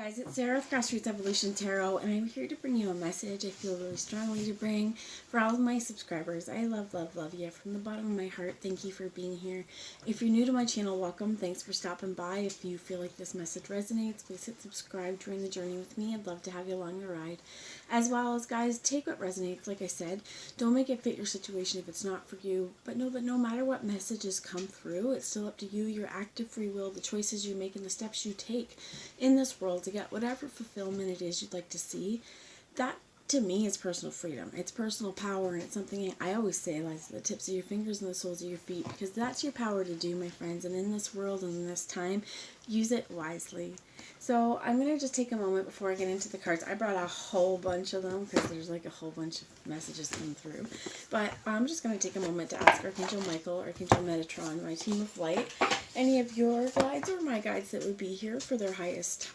Guys, it's Sarah with Grassroots Evolution Tarot, and I'm here to bring you a message I feel really strongly to bring for all of my subscribers. I love you from the bottom of my heart. Thank you for being here. If you're new to my channel, welcome. Thanks for stopping by. If you feel like this message resonates, please hit subscribe, join the journey with me. I'd love to have you along the ride. As well as, guys, take what resonates. Like I said, don't make it fit your situation if it's not for you, but know that no matter what messages come through, it's still up to you, your active free will, the choices you make, and the steps you take in this world to get whatever fulfillment it is you'd like to see. That, to me, is personal freedom. It's personal power, and it's something I always say lies at the tips of your fingers and the soles of your feet, because that's your power to do, my friends. And in this world and in this time, use it wisely. So I'm going to just take a moment before I get into the cards. I brought a whole bunch of them because there's like a whole bunch of messages coming through. But I'm just going to take a moment to ask Archangel Michael, Archangel Metatron, my team of light, any of your guides or my guides that would be here for our highest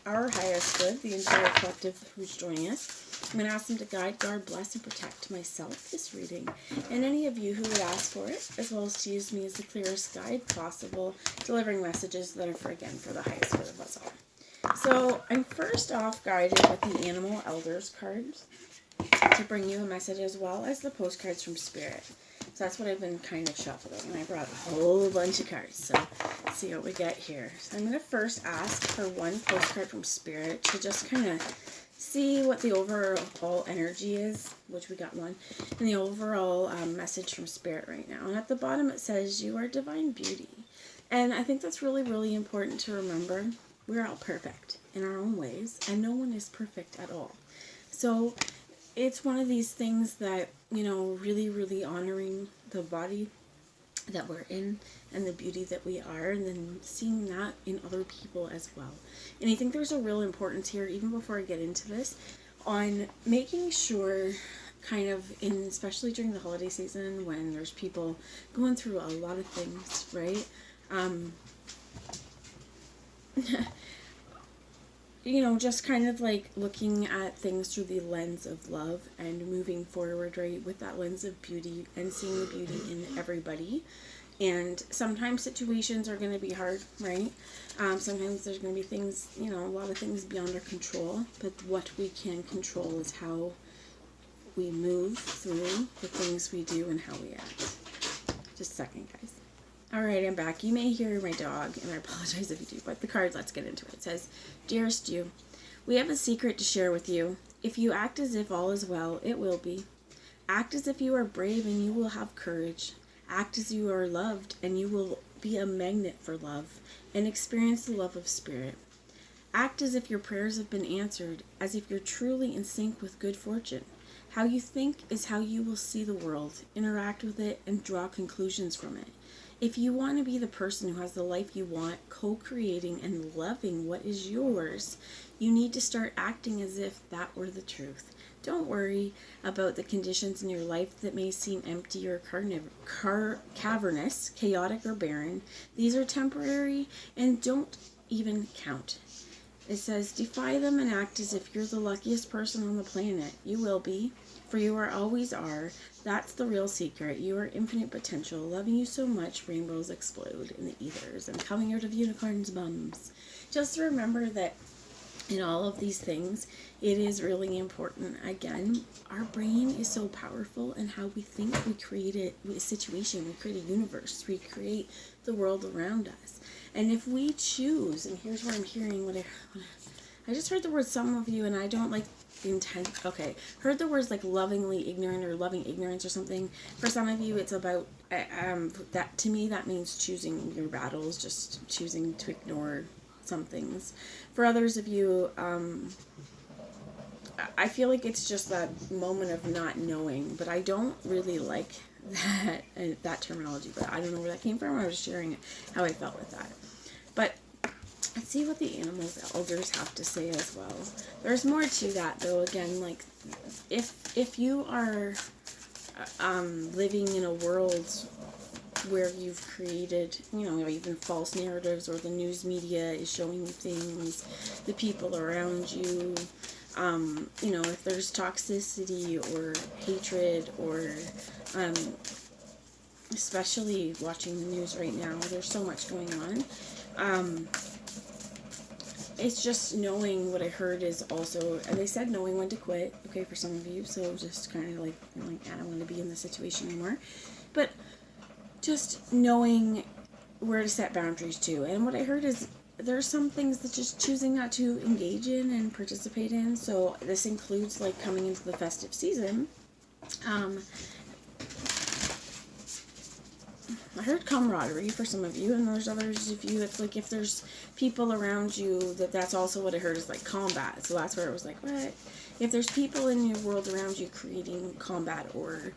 good, the entire collective who's joining us. I'm going to ask them to guide, guard, bless, and protect myself this reading, and any of you who would ask for it, as well as to use me as the clearest guide possible, delivering messages that are, for the highest good of us all. So I'm first off guided with the Animal Elders cards to bring you a message, as well as the postcards from Spirit. So that's what I've been kind of shuffling, and I brought a whole bunch of cards, so let's see what we get here. So I'm going to first ask for one postcard from Spirit to just kind of see what the overall energy is, which we got one, and the overall message from Spirit right now. And at the bottom it says, "You are divine beauty." And I think that's really, really important to remember. We're all perfect in our own ways, and no one is perfect at all. So it's one of these things that, really, really honoring the body that we're in and the beauty that we are, and then seeing that in other people as well. And I think there's a real importance here, even before I get into this, on making sure, kind of, especially during the holiday season when there's people going through a lot of things, right? Just kind of like looking at things through the lens of love and moving forward, right, with that lens of beauty and seeing the beauty in everybody. And sometimes situations are going to be hard, right? Sometimes there's going to be things, a lot of things beyond our control, but what we can control is how we move through the things we do and how we act. Just a second, guys. Alright, I'm back. You may hear my dog, and I apologize if you do, but the cards, let's get into it. It says, "Dearest you, we have a secret to share with you. If you act as if all is well, it will be. Act as if you are brave, and you will have courage. Act as you are loved, and you will be a magnet for love, and experience the love of Spirit. Act as if your prayers have been answered, as if you're truly in sync with good fortune. How you think is how you will see the world, interact with it, and draw conclusions from it. If you want to be the person who has the life you want, co-creating and loving what is yours, you need to start acting as if that were the truth. Don't worry about the conditions in your life that may seem empty or cavernous, chaotic or barren. These are temporary and don't even count." It says, "Defy them and act as if you're the luckiest person on the planet. You will be, for you always are. That's the real secret. You are infinite potential. Loving you so much, rainbows explode in the ethers and coming out of unicorns' bums." Just remember that in all of these things, it is really important. Again, our brain is so powerful, and how we think, we create a situation, we create a universe, we create the world around us. And if we choose, and here's where I'm hearing I just heard the word, some of you, and I don't like the intent. Okay, heard the words like lovingly ignorant or loving ignorance or something. For some of you, it's about that. To me, that means choosing your battles, just choosing to ignore some things. For others of you, I feel like it's just that moment of not knowing, but I don't really like that terminology, but I don't know where that came from. I was sharing it, how I felt with that. But let's see what the Animals Elders have to say as well. There's more to that, though. Again, like, if you are living in a world where you've created, even false narratives, or the news media is showing you things, the people around you, if there's toxicity or hatred, or especially watching the news right now, there's so much going on. it's just knowing. What I heard is also, and they said knowing when to quit, okay, for some of you, so just kind of like, you're like, I don't want to be in this situation anymore, but just knowing where to set boundaries too. And what I heard is there's some things that just choosing not to engage in and participate in, so this includes like coming into the festive season. I heard camaraderie for some of you, and there's others of you that's like, if there's people around you, that's also what I heard is like combat. So that's where it was like, what? If there's people in your world around you creating combat or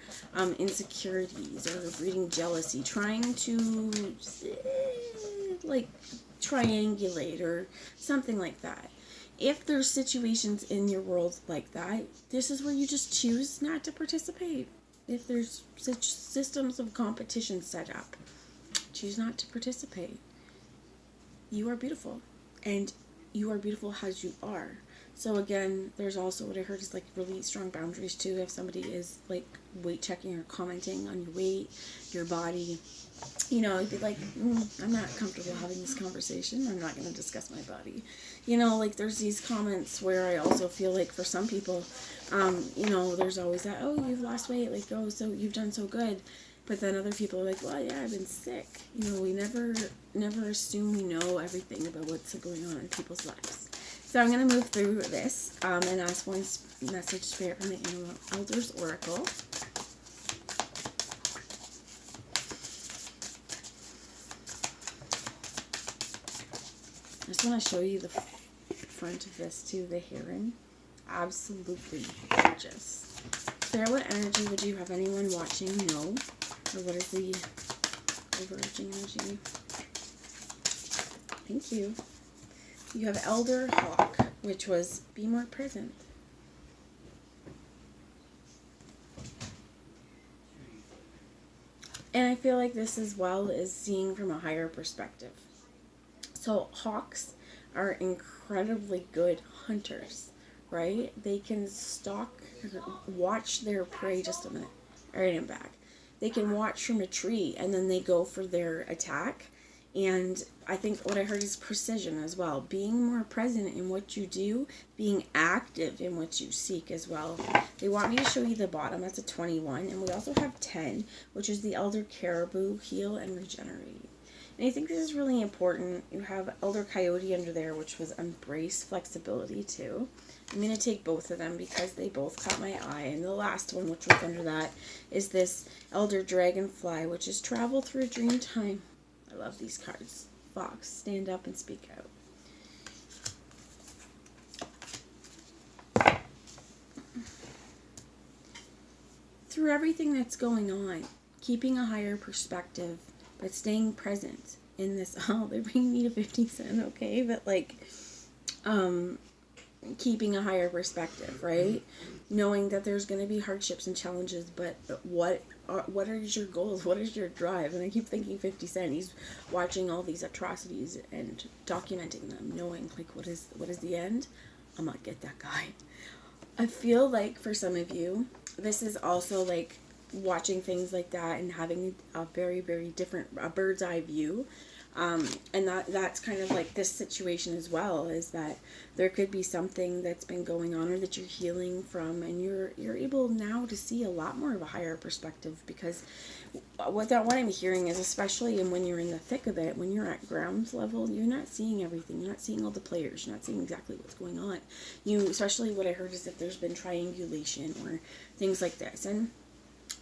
insecurities or breeding jealousy, trying to like triangulate or something like that. If there's situations in your world like that, this is where you just choose not to participate. If there's such systems of competition set up, choose not to participate. You are beautiful, and you are beautiful as you are. So again, there's also what I heard is like really strong boundaries too. If somebody is like weight checking or commenting on your weight, your body, you know, it'd be like, I'm not comfortable having this conversation. I'm not going to discuss my body. You know, like there's these comments where I also feel like for some people, you know, there's always that, oh, you've lost weight, like, oh, so you've done so good. But then other people are like, well, yeah, I've been sick. You know, we never assume we know everything about what's going on in people's lives. So I'm going to move through this and ask one message spirit from the Animal Elders Oracle. I just want to show you the front of this too, the heron. Absolutely gorgeous. Sarah, what energy would you have anyone watching know? Or what is the overarching energy? Thank you. You have Elder Hawk, which was be more present. And I feel like this as well is seeing from a higher perspective. So hawks are incredibly good hunters, right? They can watch their prey, just a minute, right in back. They can watch from a tree and then they go for their attack. And I think what I heard is precision as well. Being more present in what you do, being active in what you seek as well. They want me to show you the bottom. That's a 21. And we also have 10, which is the Elder Caribou, heal and regenerate. And I think this is really important. You have Elder Coyote under there, which was embrace flexibility too. I'm going to take both of them because they both caught my eye. And the last one, which was under that, is this Elder Dragonfly, which is travel through dream time. I love these cards. Fox, stand up and speak out. Through everything that's going on, keeping a higher perspective, but staying present in this, oh, they're bringing me to 50 cent, okay, but like, keeping a higher perspective, right? Knowing that there's going to be hardships and challenges, but what are your goals? What is your drive? And I keep thinking 50 Cent, he's watching all these atrocities and documenting them, knowing like what is the end? I'm gonna get that guy. I feel like for some of you, this is also like watching things like that and having a very, very different, a bird's eye view. And that's kind of like this situation as well, is that there could be something that's been going on or that you're healing from, and you're able now to see a lot more of a higher perspective, because what I'm hearing is, especially when you're in the thick of it, when you're at ground level, you're not seeing everything. You're not seeing all the players. You're not seeing exactly what's going on. Especially what I heard is if there's been triangulation or things like this. And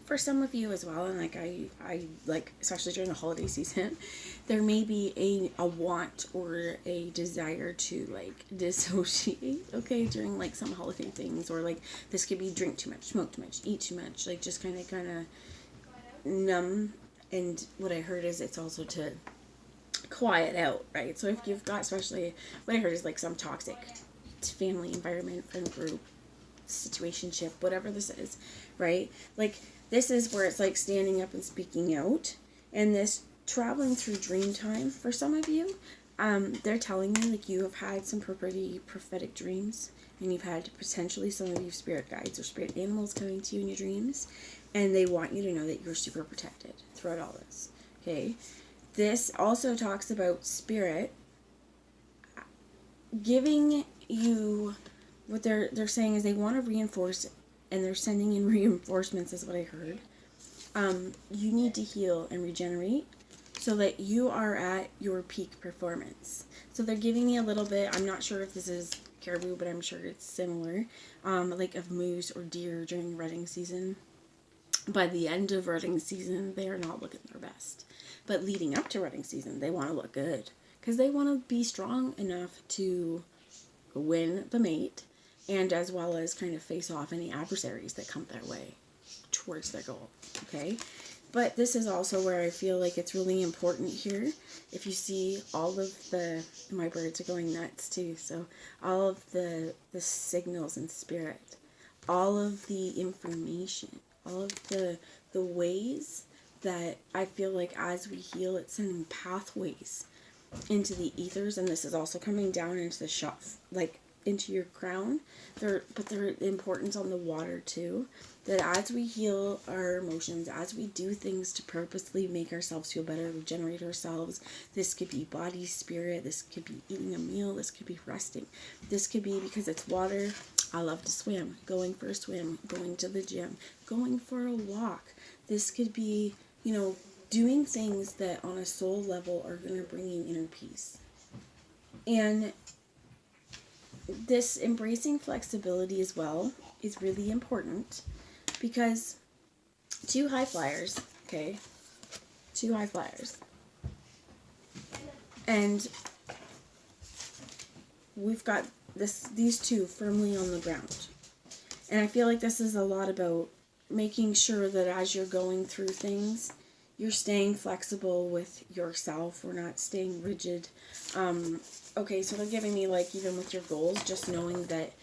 for some of you as well, and like I like, especially during the holiday season, there may be a want or a desire to like dissociate, okay, during like some holiday things, or like this could be drink too much, smoke too much, eat too much, like just kind of numb. And what I heard is it's also to quiet out, right? So if you've got, especially what I heard is like some toxic family environment, friend group, situationship, whatever this is, right? Like this is where it's like standing up and speaking out, and this traveling through dream time for some of you. They're telling me like you have had some pretty prophetic dreams, and you've had potentially some of you spirit guides or spirit animals coming to you in your dreams, and they want you to know that you're super protected throughout all this. Okay, this also talks about spirit giving you what they're saying is they want to reinforce, and they're sending in reinforcements is what I heard. You need to heal and regenerate so that you are at your peak performance. So they're giving me a little bit, I'm not sure if this is caribou, but I'm sure it's similar, like of moose or deer during rutting season. By the end of rutting season, they are not looking their best. But leading up to rutting season, they want to look good. Because they want to be strong enough to win the mate, and as well as kind of face off any adversaries that come their way towards their goal. Okay? But this is also where I feel like it's really important here. If you see all of my birds are going nuts too, so all of the signals in spirit, all of the information, all of the ways that I feel like as we heal, it's sending pathways into the ethers, and this is also coming down into the shop, like into your crown. But the importance on the water too, that as we heal our emotions, as we do things to purposely make ourselves feel better, regenerate ourselves, this could be body, spirit, this could be eating a meal, this could be resting, this could be because it's water. I love to swim, going for a swim, going to the gym, going for a walk. This could be, doing things that on a soul level are going to bring you inner peace. And this embracing flexibility as well is really important, because two high flyers, and we've got these two firmly on the ground. And I feel like this is a lot about making sure that as you're going through things, you're staying flexible with yourself. We're not staying rigid. Okay, so they're giving me, like, even with your goals, just knowing that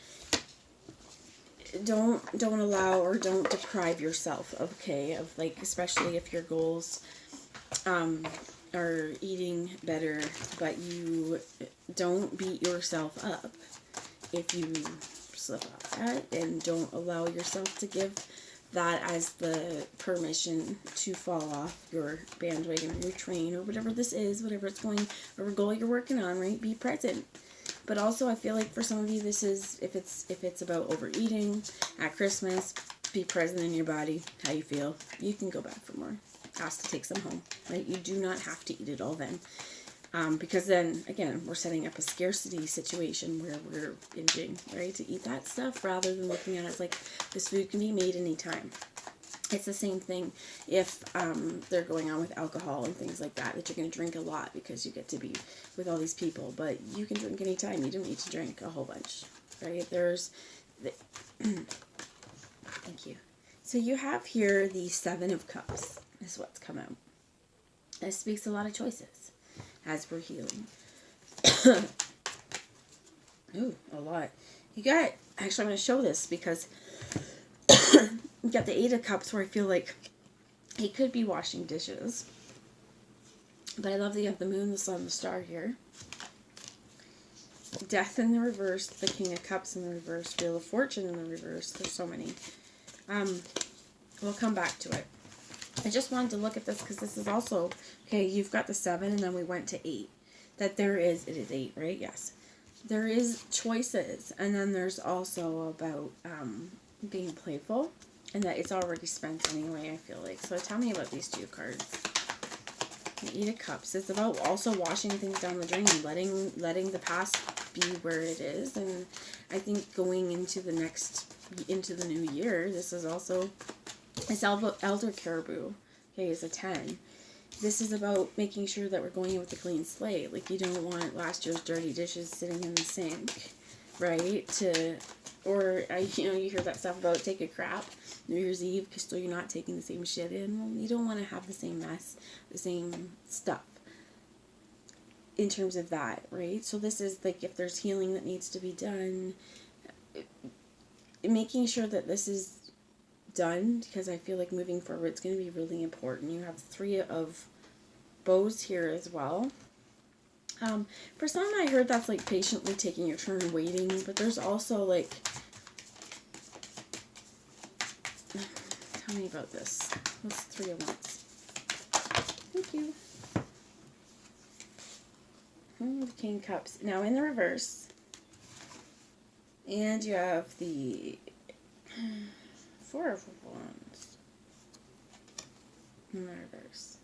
don't allow or don't deprive yourself, okay, of, like, especially if your goals are eating better, but you don't beat yourself up if you slip off that, and don't allow yourself to give that as the permission to fall off your bandwagon or your train or whatever this is, whatever it's going, whatever goal you're working on, right? Be present. But also I feel like for some of you, this is, if it's about overeating at Christmas, be present in your body, how you feel. You can go back for more. Ask to take some home, right? You do not have to eat it all then. Because then, again, we're setting up a scarcity situation where we're binging, right, to eat that stuff, rather than looking at it as like, this food can be made anytime. It's the same thing if they're going on with alcohol and things like that, that you're going to drink a lot because you get to be with all these people, but you can drink anytime. You don't need to drink a whole bunch, right? Thank you. So you have here the Seven of Cups is what's come out. This speaks a lot of choices as we're healing. Ooh, a lot. You got, actually I'm going to show this because you got the Eight of Cups where I feel like he could be washing dishes. But I love that you have the moon, the sun, the star here. Death in the reverse, the King of Cups in the reverse, Wheel of Fortune in the reverse. There's so many. We'll come back to it. I just wanted to look at this because this is also, okay, you've got the 7 and then we went to 8. That it is 8, right? Yes. There is choices, and then there's also about being playful, and that it's already spent anyway, I feel like. So tell me about these two cards. The Eight of Cups. It's about also washing things down the drain, letting the past be where it is, and I think going into the new year, this is also, it's Elder Caribou, okay, is a 10. This is about making sure that we're going in with a clean slate. Like, you don't want last year's dirty dishes sitting in the sink, right? You hear that stuff about take a crap New Year's Eve so you're not taking the same shit in. Well, you don't want to have the same mess, the same stuff in terms of that, right? So this is like, if there's healing that needs to be done, making sure that this is done, because I feel like moving forward it's going to be really important. You have 3 of bows here as well. For some, I heard that's like patiently taking your turn, waiting, but there's also like, tell me about this. What's 3 of Wands? Thank you. The King of Cups. Now in the reverse, And you have the Four of Wands in reverse.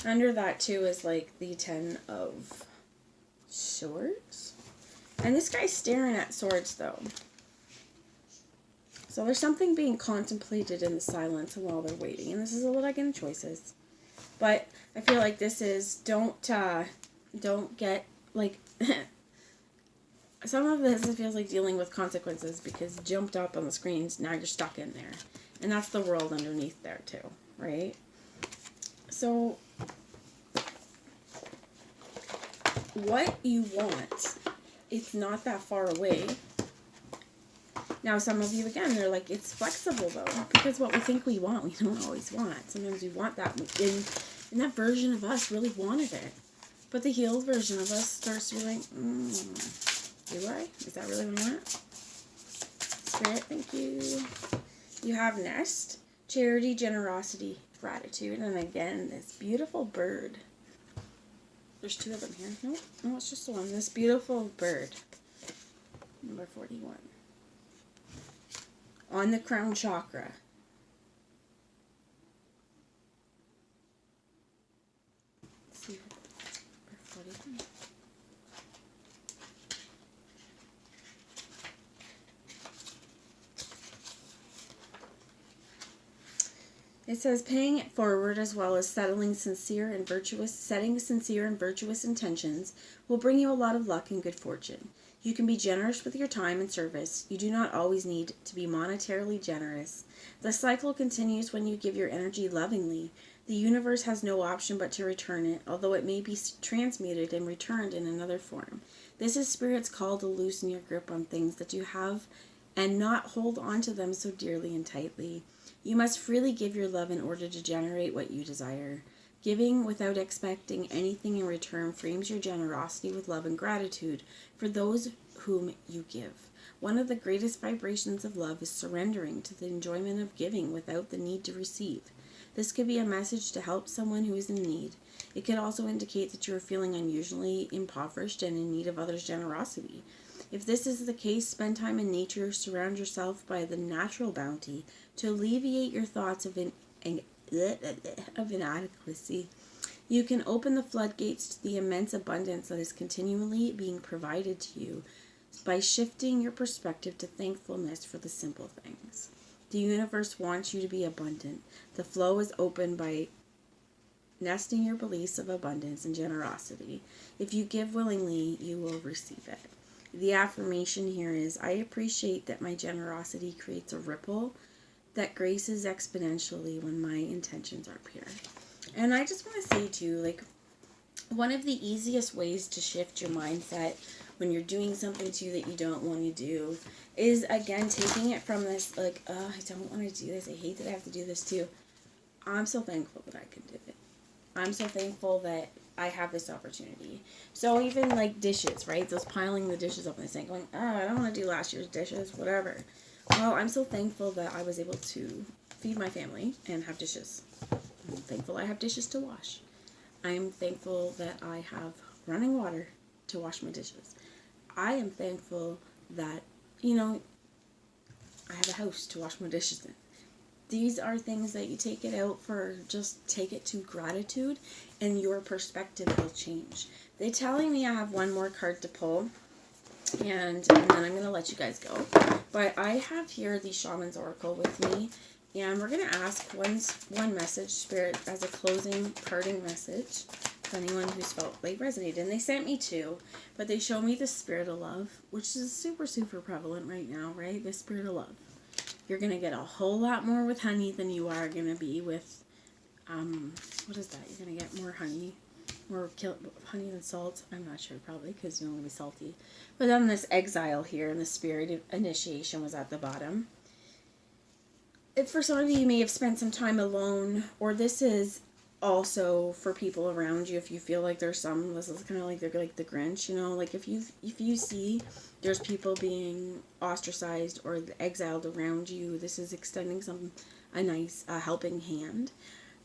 Under that too is like the Ten of Swords. And this guy's staring at swords though. So there's something being contemplated in the silence while they're waiting. And this is a little again choices. But I feel like this is don't get like some of this it feels like dealing with consequences because jumped up on the screens, now you're stuck in there. And that's the world underneath there too, right? So what you want, it's not that far away. Now some of you again, they're like, it's flexible though, because what we think we want, we don't always want. Sometimes we want that, and that version of us really wanted it. But the healed version of us starts to be like, do I? Is that really what I want? Spirit, thank you. You have Nest, Charity, Generosity, Gratitude, and again, this beautiful bird. There's two of them here. No, it's just the one. This beautiful bird. Number 41. On the crown chakra. Let's see. Number 41. It says paying it forward as well as setting sincere and virtuous intentions will bring you a lot of luck and good fortune. You can be generous with your time and service. You do not always need to be monetarily generous. The cycle continues when you give your energy lovingly. The universe has no option but to return it, although it may be transmuted and returned in another form. This is Spirit's call to loosen your grip on things that you have and not hold on to them so dearly and tightly. You must freely give your love in order to generate what you desire. Giving without expecting anything in return frames your generosity with love and gratitude for those whom you give. One of the greatest vibrations of love is surrendering to the enjoyment of giving without the need to receive. This could be a message to help someone who is in need. It could also indicate that you are feeling unusually impoverished and in need of others' generosity. If this is the case, spend time in nature, surround yourself by the natural bounty to alleviate your thoughts of inadequacy. You can open the floodgates to the immense abundance that is continually being provided to you by shifting your perspective to thankfulness for the simple things. The universe wants you to be abundant. The flow is open by nesting your beliefs of abundance and generosity. If you give willingly, you will receive it. The affirmation here is, I appreciate that my generosity creates a ripple that graces exponentially when my intentions are pure. And I just want to say too, like, one of the easiest ways to shift your mindset when you're doing something too that you don't want to do is, again, taking it from this, like, oh, I don't want to do this, I hate that I have to do this too. I'm so thankful that I can do it. I'm so thankful that I have this opportunity. So even like dishes, right? Those piling the dishes up in the sink, going, oh, I don't want to do last year's dishes, whatever. Well, I'm so thankful that I was able to feed my family and have dishes. I'm thankful I have dishes to wash. I'm thankful that I have running water to wash my dishes. I am thankful that, I have a house to wash my dishes in. These are things that you take it out for, just take it to gratitude, and your perspective will change. They're telling me I have one more card to pull, and then I'm going to let you guys go. But I have here the Shaman's Oracle with me, and we're going to ask one message, Spirit, as a closing, parting message, for anyone who's felt like resonated. And they sent me two, but they show me the Spirit of Love, which is super, super prevalent right now, right? The Spirit of Love. You're going to get a whole lot more with honey than you are going to be with, what is that? You're going to get more honey, honey than salt. I'm not sure, probably, because you're going to be salty. But then this exile here, and the spirit of initiation was at the bottom. If for some of you may have spent some time alone, or this is also for people around you, if you feel like this is kind of like they're like the Grinch, like if you see there's people being ostracized or exiled around you, this is extending a nice helping hand.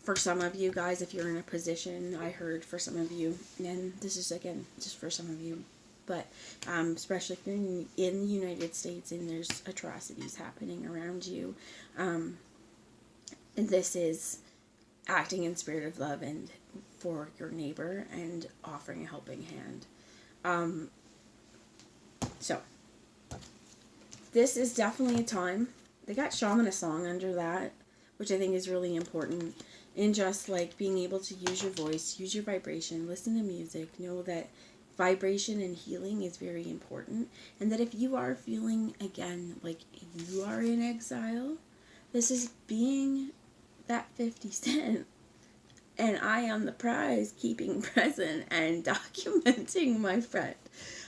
For some of you guys, if you're in a position, I heard for some of you, and this is again just for some of you, but especially if you're in the United States and there's atrocities happening around you, and this is acting in spirit of love and for your neighbor and offering a helping hand. So this is definitely a time. They got shaman a song under that, which I think is really important. And just like being able to use your voice, use your vibration, listen to music, know that vibration and healing is very important. And that if you are feeling, again, like you are in exile, this is being that 50 Cent. And I am the prize, keeping present and documenting, my friend.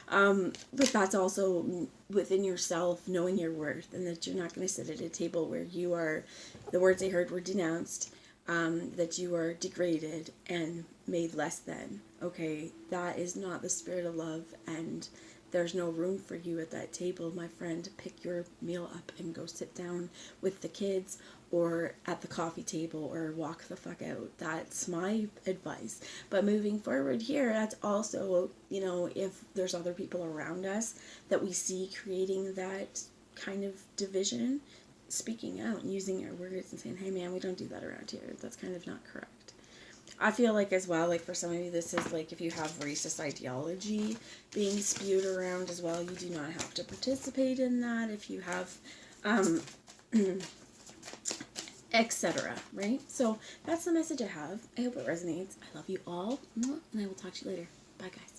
But that's also within yourself, knowing your worth, and that you're not going to sit at a table where you are, the words I heard were denounced, that you are degraded and made less than. Okay, that is not the spirit of love, and there's no room for you at that table, my friend. Pick your meal up and go sit down with the kids or at the coffee table or walk the fuck out. That's my advice. But moving forward here, that's also, you know, if there's other people around us that we see creating that kind of division, speaking out and using our words and saying, hey man, we don't do that around here. That's kind of not correct. I feel like as well, like for some of you, this is like if you have racist ideology being spewed around as well, you do not have to participate in that. If you have, etc. Right? So that's the message I have. I hope it resonates. I love you all, and I will talk to you later. Bye, guys.